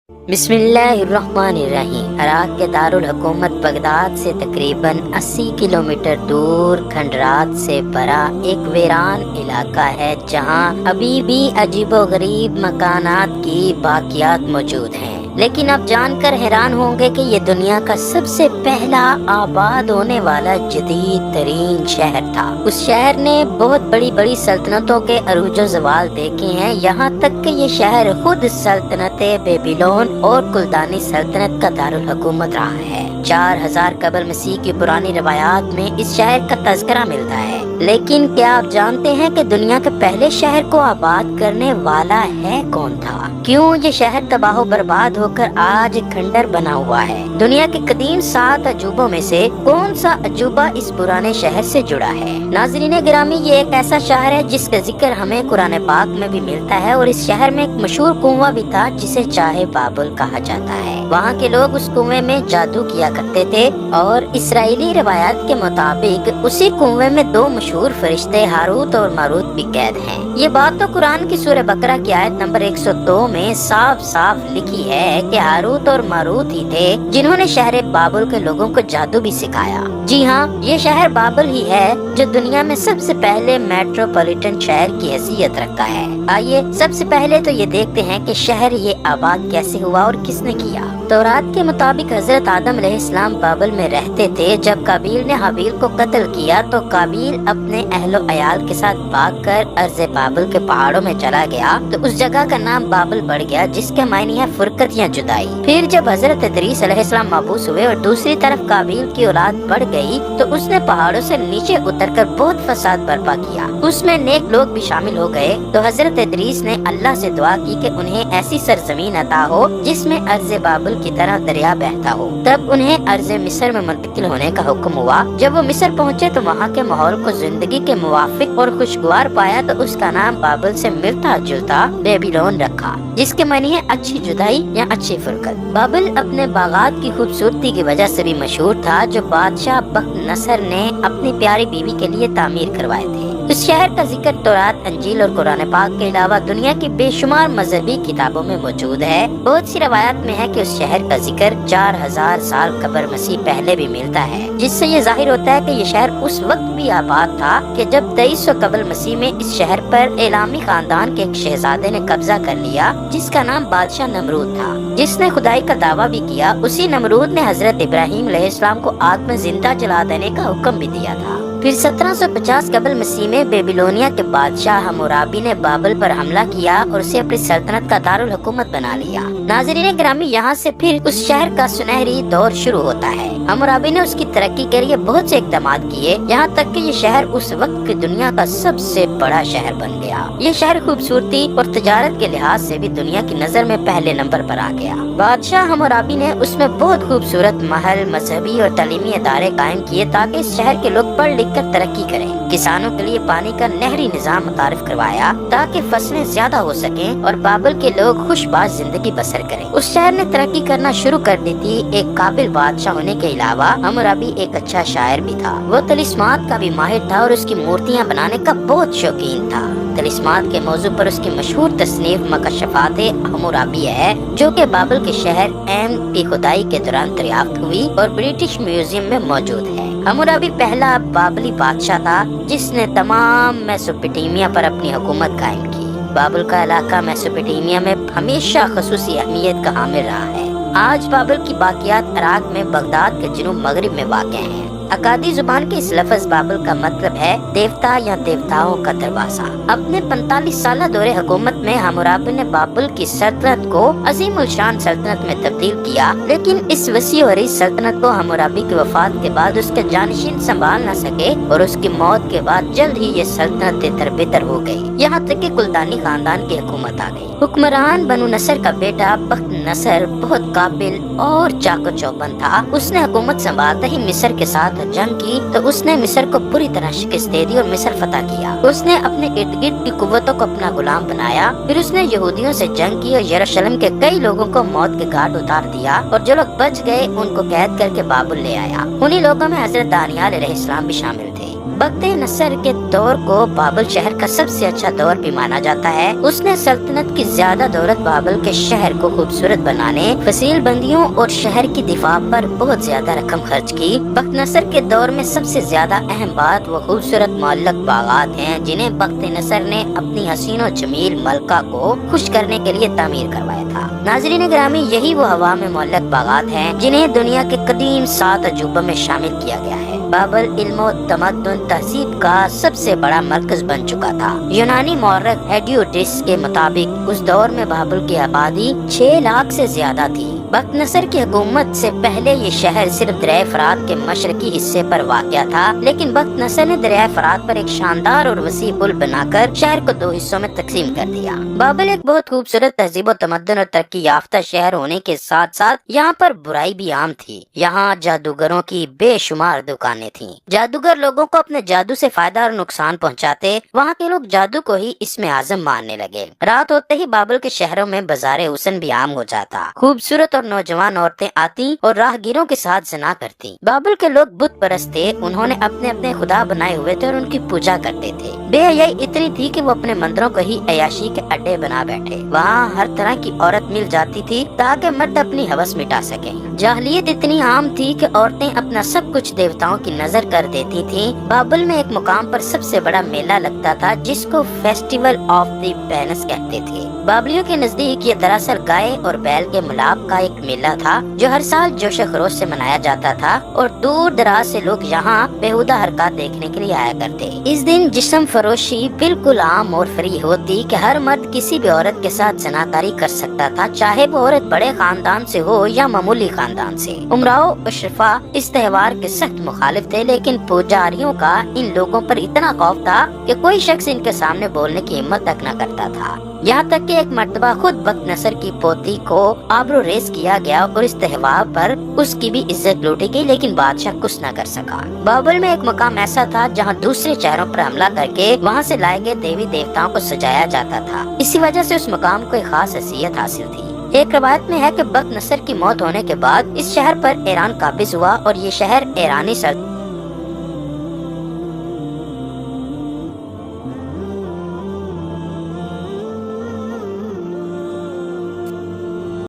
बिस्मिल्लाहिर्रहमानिर्रहीम। इराक के दारुल हुकूमत बगदाद से तकरीबन 80 किलोमीटर दूर खंडरात से भरा एक वीरान इलाका है, जहां अभी भी अजीबोगरीब मकानात की बाकियात मौजूद हैं। लेकिन आप जानकर हैरान होंगे कि ये दुनिया का सबसे पहला आबाद होने वाला जदीद तरीन शहर था। उस शहर ने बहुत बड़ी बड़ी सल्तनतों के अरूज ज़वाल देखे हैं, यहाँ तक कि ये शहर खुद सल्तनत बेबीलोन और कुल्दानी सल्तनत का दारुल हुकूमत रहा है। 4000 कबल मसीह की पुरानी रवायात में इस शहर का तज़किरा मिलता है। लेकिन क्या आप जानते हैं कि दुनिया के पहले शहर को आबाद करने वाला है कौन था? क्यों ये शहर तबाह बर्बाद होकर आज खंडर बना हुआ है? दुनिया के कदीम 7 अजूबों में से कौन सा अजूबा इस पुराने शहर से जुड़ा है? नाज़रीन गिरामी, ये एक ऐसा शहर है जिसका जिक्र हमें कुरान पाक में भी मिलता है, और इस शहर में एक मशहूर कुआं भी था जिसे चाहे बाबुल कहा जाता है। वहाँ के लोग उस कुएं में जादू किया करते थे, और इसराइली रवायात के मुताबिक उसी कुएं में 2 मशहूर फरिश्ते हारूत और मारूत भी कैद हैं। ये बात तो कुरान की सूरह बकरा की आयत नंबर 102 में साफ साफ लिखी है कि हारूत और मारूत ही थे जिन्होंने शहर बाबुल के लोगों को जादू भी सिखाया। जी हाँ, ये शहर बाबुल ही है जो दुनिया में सबसे पहले मेट्रोपॉलिटन शहर की हैसियत रखता है। आइए सबसे पहले तो ये देखते हैं कि शहर ये आबाद कैसे हुआ और किसने किया। तौरात के मुताबिक हजरत आदम अलैहिस्सलाम बाबुल में रहते थे। जब काबिल ने हाबिल को कत्ल किया तो काबिल अपने अहलो अयाल के साथ भागकर अर्ज़े बाबुल के पहाड़ों में चला गया, तो उस जगह का नाम बाबुल पड़ गया, जिसके मायने है फुरकत या जुदाई। फिर जब हजरत इदरीस अलैहिस्सलाम मबूस हुए और दूसरी तरफ काबिल की औलाद बढ़ गई, तो उसने पहाड़ों से नीचे उतरकर बहुत फसाद बर्पा किया। उसमें नेक लोग भी शामिल हो गए। तो हजरत इदरीस ने अल्लाह से दुआ की कि उन्हें ऐसी सरजमीन अता हो जिसमें अर्ज़े बाबुल की तरह दरिया बहता हो। तब उन्हें अर्ज़े मिस्र में मुंतकिल होने का हुक्म हुआ। जब वो मिस्र पहुँचे तो वहाँ के माहौल को जिंदगी के मुवाफिक और खुशगवार पाया, तो उसका नाम बाबुल से मिलता जुलता बेबीलोन रखा, जिसके मानी है अच्छी जुदाई या अच्छी फुरकत। बाबुल अपने बागात की खूबसूरती की वजह से भी मशहूर था, जो बादशाह बख्त नसर ने अपनी प्यारी बीवी के लिए तामीर करवाए थे। इस शहर का जिक्र तौरात, अंजील और कुरान पाक के अलावा दुनिया की बेशुमार मजहबी किताबों में मौजूद है। बहुत सी रवायात में है कि उस शहर का जिक्र 4000 साल कबल मसीह पहले भी मिलता है, जिससे ये जाहिर होता है कि ये शहर उस वक्त भी आबाद था कि जब 2300 कबल मसीह में इस शहर पर इलामी खानदान के एक शहजादे ने कब्जा कर लिया, जिसका नाम बादशाह नमरूद था, जिसने खुदाई का दावा भी किया। उसी नमरूद ने हजरत इब्राहिम अलैहिस्सलाम को आग में जिंदा जला देने का हुक्म भी दिया था। फिर 1750 कबल मसीह में बेबीलोनिया के बादशाह हम्मुराबी ने बाबुल पर हमला किया और उसे अपनी सल्तनत का दारुल हुकूमत बना लिया। नाज़रीन ग्रामी, यहाँ से फिर उस शहर का सुनहरी दौर शुरू होता है। हम्मुराबी ने उसकी तरक्की के लिए बहुत से इक़दामात किए, यहाँ तक कि ये शहर उस वक्त की दुनिया का सबसे बड़ा शहर बन गया। ये शहर खूबसूरती और तजारत के लिहाज से भी दुनिया की नजर में पहले नंबर पर आ गया। बादशाह हम्मुराबी ने उसमें बहुत खूबसूरत महल, मजहबी और तालीमी इदारे कायम किए ताकि इस शहर के लोग पढ़ लिख कर तरक्की करें। किसानों के लिए पानी का नहरी निजाम मुतारिफ करवाया ताकि फसलें ज्यादा हो सकें और बाबुल के लोग खुशबाश जिंदगी बसर करें। उस शहर ने तरक्की करना शुरू कर दी थी। एक काबिल बादशाह होने के अलावा हम्मुराबी एक अच्छा शायर भी था। वो तलिस्मात का भी माहिर था और उसकी मूर्तियाँ बनाने का बहुत शौकीन था। तलिस्मात के मौजू पर उसकी मशहूर तसनीफ मकशफाते हम्मुराबी है, जो कि बाबुल के शहर एम की खुदाई के दौरान दरियाफ्त हुई और ब्रिटिश म्यूजियम में मौजूद है। हम्मुराबी पहला बाबुली बादशाह था जिसने तमाम मेसोपोटामिया पर अपनी हुकूमत कायम की। बाबुल का इलाका मेसोपोटामिया में हमेशा खसूसी अहमियत का हामिल रहा है। आज बाबुल की बाकियात इराक में बगदाद के जुनूब मगरिब में वाक़ हैं। अकादी जुबान के इस लफ्ज बाबुल का मतलब है देवता या देवताओं का दरवाजा। अपने 45 साल दौरे हुकूमत में हम्मुराबी ने बाबुल की सल्तनत को अजीम उल शान सल्तनत में तब्दील किया, लेकिन इस वसी और इस सल्तनत को हम्मुराबी की वफात के बाद उसके जानशीन संभाल न सके और उसकी मौत के बाद जल्द ही ये सल्तनत तितर-बितर हो गई। यहाँ तक कि कुल्दानी खानदान की हुकूमत आ गई। हुक्मरान बनु नसर का बेटा बख्त नसर बहुत काबिल और चाको चौबंद था। उसने हुकूमत संभालते ही मिस्र के साथ जंग की, तो उसने मिस्र को पूरी तरह शिकस्त दे दी और मिस्र फतह किया। उसने अपने इर्द गिर्द की कुव्वतों को अपना गुलाम बनाया। फिर उसने यहूदियों से जंग की और यरूशलेम के कई लोगों को मौत के घाट उतार दिया, और जो लोग बच गए उनको कैद करके बाबुल ले आया। उन्हीं लोगों में हजरत दानियाल अलैहिस्सलाम भी शामिल थे। वक्त नसर के दौर को बाबल शहर का सबसे अच्छा दौर भी माना जाता है। उसने सल्तनत की ज्यादा दौलत बाबल के शहर को खूबसूरत बनाने, फसील बंदियों और शहर की दिफा पर बहुत ज्यादा रकम खर्च की। वक्त नसर के दौर में सबसे ज्यादा अहम बात वो खूबसूरत मुअल्लक बागात हैं जिन्हें वक्त नसर ने अपनी हसीन और जमील मलका को खुश करने के लिए तामीर करवाया था। नाज़रीन ग्रामी, यही वो हवा में मुअल्लक बागात हैं जिन्हें दुनिया के कदीम 7 अजूबों में शामिल किया गया है। बाबल इल्म तमद्दुन तहजीब का सबसे बड़ा मरकज बन चुका था। यूनानी मौर्रख हेडियोडस के मुताबिक उस दौर में बाबल की आबादी 6 लाख से ज्यादा थी। वक्त नसर की हुकूमत से पहले ये शहर सिर्फ दरिया फरात के मशरकी हिस्से पर वाक़या था, लेकिन वक्त नसर ने दरिया फरात पर एक शानदार और वसी पुल बनाकर शहर को 2 हिस्सों में तकसीम कर दिया। बाबल एक बहुत खूबसूरत तहजीब और तमद्दुन और तरक्की याफ्ता शहर होने के साथ साथ यहाँ पर बुराई भी आम थी। यहाँ जादूगरों की बेशुमार दुकानें थीं। जादूगर लोगों को अपने जादू से फायदा और नुकसान पहुँचाते। वहाँ के लोग जादू को ही इसमें आजम मानने लगे। रात होते ही बाबल के शहरों में बाज़ारे हुस्न भी आम हो जाता। खूबसूरत और नौजवान औरतें आती और राहगीरों के साथ जना करती। बाबल के लोग बुत परस्त थे। उन्होंने अपने अपने खुदा बनाए हुए थे और उनकी पूजा करते थे। बेहयाई इतनी थी कि वो अपने मंदिरों को ही अयाशी के अड्डे बना बैठे। वहाँ हर तरह की औरत मिल जाती थी ताकि मर्द अपनी हवस मिटा सके। जाहलियत इतनी आम थी कि औरतें अपना सब कुछ देवताओं की नजर कर देती थी। बाबल में एक मुकाम पर सबसे बड़ा मेला लगता था जिसको फेस्टिवल ऑफ द बैनस कहते थे। बाबलियों के नजदीक ये दरअसल गाय और बैल के मिलाप का एक मेला था जो हर साल जोश खरोश से मनाया जाता था और दूर दराज से लोग यहाँ बेहुदा हरकत देखने के लिए आया करते। इस दिन जिस्म फरोशी बिल्कुल आम और फ्री होती कि हर मर्द किसी भी औरत के साथ जनाकारी कर सकता था, चाहे वो औरत बड़े खानदान से हो या मामूली खानदान से। उमराओ अशरफा इस त्योहार के सख्त मुखालिफ थे, लेकिन पुजारियों का इन लोगों पर इतना खौफ था कि कोई शख्स इनके सामने बोलने की हिम्मत तक न करता था। यहाँ तक कि एक मर्तबा खुद वक्त नसर की पोती को आबरू रेस किया गया और इस त्योहार पर उसकी भी इज्जत लूटी गई, लेकिन बादशाह कुछ न कर सका। बाबल में एक मकाम ऐसा था जहाँ दूसरे शहरों पर हमला करके वहाँ से लाए गए देवी देवताओं को सजाया जाता था। इसी वजह से उस मकाम को एक खास हैसियत हासिल थी। एक रवायत में है कि वक्त नसर की मौत होने के बाद इस शहर पर ईरान काबिज हुआ और ये शहर ईरानी